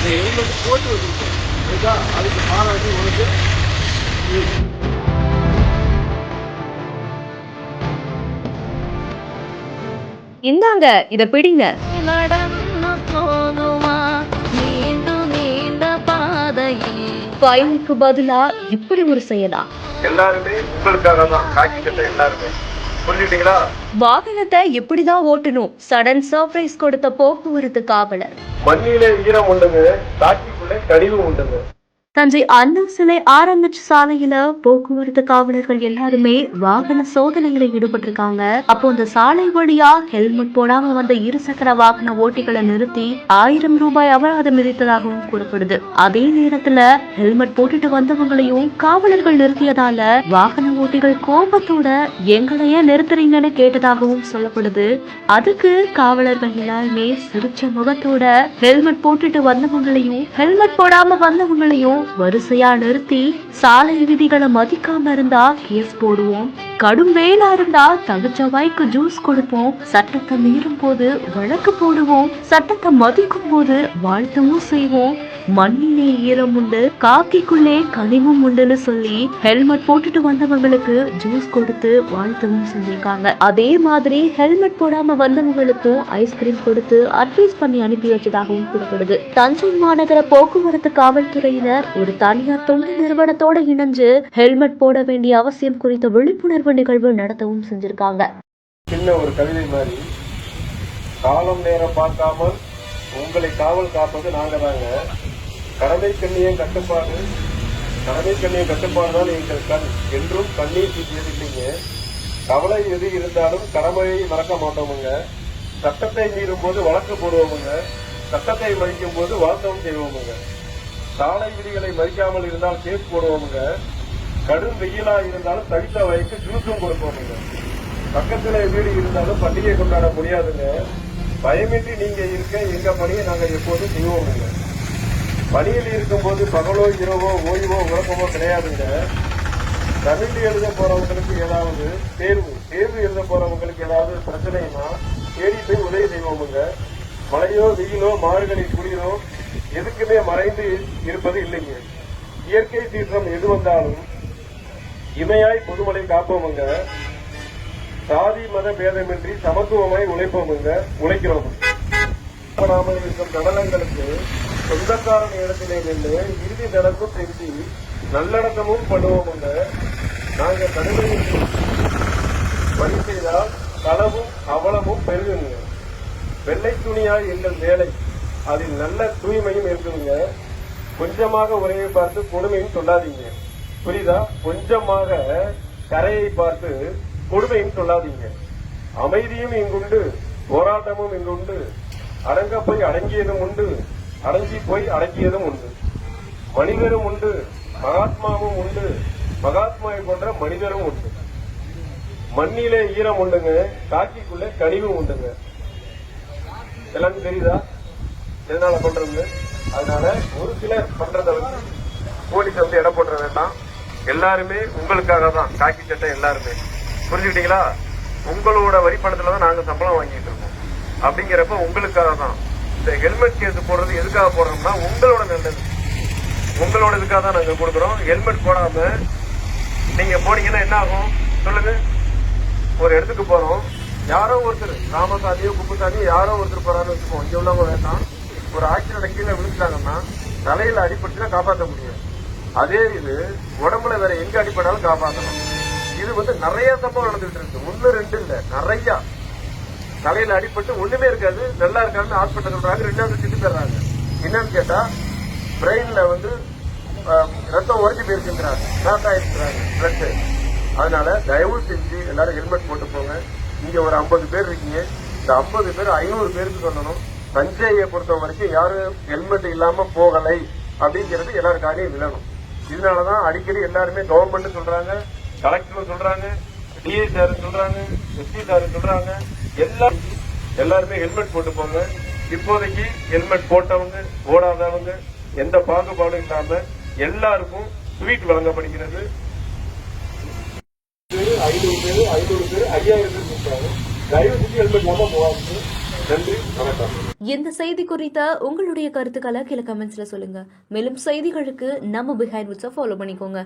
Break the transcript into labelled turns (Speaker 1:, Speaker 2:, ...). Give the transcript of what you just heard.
Speaker 1: இந்த ஹெல்மெட் போட்டு வச்சுருக்கேன். அதுதான் அதுக்கு பாராட்டி உனக்கு
Speaker 2: இந்தாங்க இத பிடிங்க.
Speaker 3: நடந்து போகுமா நீண்ட நீண்ட பாதையில்
Speaker 2: ஃபைனுக்கு பதிலா இப்படி ஒரு செயலா?
Speaker 1: எல்லாருமே உங்களுக்காக தான் காக்கி சட்டை எல்லாருமே. புரிஞ்சுட்டீங்களா?
Speaker 2: வாகனத்தை எப்படிதான் ஓட்டணும்? சடன் சர்ப்ரைஸ் கொடுத்த போக்குவரத்து காவலர்.
Speaker 1: மண்ணிலே ஈரம் உண்டுங்க, காக்கிக்குள்ளே கனிவு உண்டுங்க.
Speaker 2: தஞ்சை அண்ணா சிலை ஆரம்பிச்ச சாலையில போக்குவரத்து காவலர்கள் எல்லாருமே வாகன சோதனையில ஈடுபட்டிருக்காங்க. அப்போ அந்த சாலை வழியா ஹெல்மெட் போடாம வந்த இருசக்கர வாகன ஓட்டிகளை நிறுத்தி 1000 ரூபாய் அபராதம் விதித்ததாகவும் கூறப்படுது. அதே நேரத்துல ஹெல்மெட் போட்டுட்டு வந்தவங்களையும் காவலர்கள் நிறுத்தியதால வாகன ஓட்டிகள் கோபத்தோட எங்களை ஏன் நிறுத்துறீங்கன்னு கேட்டதாகவும் சொல்லப்படுது. அதுக்கு காவலர்கள் எல்லாருமே சிரிச்ச முகத்தோட ஹெல்மெட் போட்டுட்டு வந்தவங்களையும் ஹெல்மெட் போடாம வந்தவங்களையும் வரிசையா நிறுத்தி சாலை விதிகளை மதிக்காம இருந்தா கேஸ் போடுவோம், கடும் வெயிலா இருந்தா தகுச்சவாய்க்கு ஜூஸ் கொடுப்போம், சட்டத்தை மீறும் போது வழக்கு போடுவோம், சட்டத்தை மதிக்கும் போது வாழ்த்தவும் செய்வோம், மண்ணிலே ஈரம் உண்டு காக்கிக்குள்ளே கனிவும் உண்டுன்னு சொல்லி ஹெல்மெட் போட்டுட்டு வந்தவங்களுக்கு ஜூஸ் கொடுத்து வாழ்த்தவும் செஞ்சிருக்காங்க. அதே மாதிரி ஹெல்மெட் போடாம வந்தவங்களுக்கும் ஐஸ்கிரீம் கொடுத்து அட்வைஸ் பண்ணி அனுப்பி வச்சதாகவும் கூறப்படுது. தஞ்சை மாநகர போக்குவரத்து காவல்துறையினர் ஒரு தனியார் தொண்டு நிறுவனத்தோட இணைஞ்சு ஹெல்மெட் போட வேண்டிய அவசியம் குறித்த விழிப்புணர்வு நிகழ்வு நடத்தவும் செஞ்சிருக்காங்க.
Speaker 1: சின்ன ஒரு கவிதை மாதிரி, காலம் நேரம் பார்க்காமல் உங்களை காவல் காப்பது நாங்க தாங்க. கடமை கண்ணியம் கட்டுப்பாடு தான் எங்கள் கண் என்றும் கண்ணீர் தீட்டியது இல்லைங்க. கவலை எது இருந்தாலும் கடமையை மறக்க மாட்டோமுங்க. சட்டத்தை மீறும் போது வழக்கு போடுவோமுங்க. சட்டத்தை மதிக்கும் போது வாழ்த்தவும் செய்வோமுங்க. சாலை விதிகளை மதிக்காமல் இருந்தால் கேஸ் போடுவோமுங்க. கடும் வெயிலா இருந்தாலும் தவித்த வயக்கு ஜூஸும் கொடுப்போமுங்க. பக்கத்துல வீடு இருந்தாலும் பண்டிகை கொண்டாட முடியாதுங்க. பயமின்றி நீங்க இருக்க எங்க பணியை நாங்க எப்போதும் செய்வோமுங்க. பணியில் இருக்கும்போது பகலோ இரவோ ஓய்வோ உறக்கமோ கிடையாதுங்க. தமிழ் எழுத போறவங்களுக்கு ஏதாவது தேர்வு எழுத போறவங்களுக்கு ஏதாவது பிரச்சனைனா தேடி போய் உதவி செய்வோமுங்க. மழையோ வெயிலோ மாறுகளை குளிரோ எதுக்குமே மறைந்து இருப்பது இல்லைங்க. இயற்கை சீற்றம் எது வந்தாலும் இமையாய் பொதுமலை காப்போமுங்க. சாதி மத பேதமின்றி சமத்துவமாய் உழைக்கிறோம். இருக்கும் நடனங்களுக்கு சொந்தக்காரன் இடத்திலே நின்று இறுதி நடக்கும் செஞ்சு நல்லடக்கமும் பண்ணுவோமுங்க. நாங்க கடுமையில் பணி செய்தால் களவும் அவலமும் பெருகுங்க. வெள்ளை துணியாய் எங்கள் வேலை, அதில் நல்ல தூய்மையும் இருக்குங்க. கொஞ்சமாக உரையை பார்த்து கொடுமையும் சொல்லாதீங்க. புரியுதா? கொஞ்சமாக கரையை பார்த்து கொடுமையும் சொல்லாதீங்க. அமைதியும் இங்குண்டு, போராட்டமும் இங்குண்டு. அடங்க போய் அடங்கியதும் உண்டு, அடங்கி போய் அடங்கியதும் உண்டு. மனிதரும் உண்டு, மகாத்மாவும் உண்டு, மகாத்மாவை போன்ற மனிதரும் உண்டு. மண்ணிலே ஈரம் உண்டுங்க, காக்கிக்குள்ள கனிவும் உண்டுங்க. எல்லாருக்கும் தெரியுதா எதனால பண்றது? அதனால ஒரு சிலர் பண்றத வந்து போலீஸ் வந்து இடம் போட்டுற வேண்டாம். எல்லாருமே உங்களுக்காக தான் காக்கி சட்டை எல்லாருமே. புரிஞ்சுக்கிட்டீங்களா? உங்களோட வரிப்பணத்துல தான் நாங்க சம்பளம் வாங்கிட்டு இருக்கோம். அப்படிங்கிறப்ப உங்களுக்காக தான் இந்த ஹெல்மெட் கேஸ் போடுறது. எதுக்காக போடுறோம்னா உங்களோட நல்லது, உங்களோட இதுக்காக தான் நாங்க கொடுக்குறோம். ஹெல்மெட் போடாம நீங்க போனீங்கன்னா என்ன ஆகும் சொல்லுங்க? ஒரு இடத்துக்கு போறோம், யாரோ ஒருத்தர் ராமசாமியோ குப்புசாமியோ யாரோ ஒருத்தர் போறான்னு வச்சுக்கோம். இங்க உள்ளவங்க வேண்டாம், ஒரு ஆக்சிடென்ட் கீழே விழுந்துட்டாங்கன்னா தலையில அடிபட்டுனா காப்பாற்ற முடியும். அதே இது உடம்புல வேற எங்க அடிப்படாலும் காப்பாற்றலாம். இது வந்து நிறைய சம்பவம் நடந்துட்டு இருக்கு. 1 2 இல்ல, நிறைய. தலையில அடிபட்டு ஒண்ணுமே இருக்காது, நல்லா இருக்காருன்னு ஹாஸ்பிட்டல் சொல்றாங்க, 2வது திட்டு தர்றாங்க. என்னன்னு கேட்டா பிரெயின்ல வந்து ரத்தம் உறைஞ்சு போயிருக்குங்கிறாங்க, நாட்டா இருக்கிறாங்க பிளட். அதனால தயவு செஞ்சு எல்லாரும் ஹெல்மெட் போட்டு போங்க. இங்க ஒரு 50 பேர் இருக்கீங்க, இந்த 50 பேர் 500 பேருக்கு சொல்லணும். தஞ்சையை பொறுத்த வரைக்கும் யாரும் ஹெல்மெட் இல்லாம போகலை அப்படிங்கிறது எல்லாரும் காரியம் விழணும். இதனாலதான் அடிக்கடி எல்லாருமே கவர்மெண்ட் சொல்றாங்க, கலெக்டர் சொல்றாங்க, டிஐ சார் சொல்றாங்க, எஸ்பி சார் சொல்றாங்க, எல்லாருமே ஹெல்மெட் போட்டு போங்க. இப்போதைக்கு ஹெல்மெட் போட்டவங்க போடாதவங்க எந்த பாகுபாடும் இல்லாம எல்லாருக்கும் ஸ்வீட் வழங்கப்படுகிறது. 500 பேர் 5000 பேர் கொடுத்தாங்க. தயவு செஞ்சு ஹெல்மெட் இல்லாம போவாங்க. நன்றி, வணக்கம்.
Speaker 2: இந்த செய்தி குறித்த உங்களுடைய கருத்துக்களை கீழே கமெண்ட்ஸ்ல சொல்லுங்க. மேலும் செய்திகளுக்கு நம்ம பிஹைண்ட் ஃபாலோ பண்ணிக்கோங்க.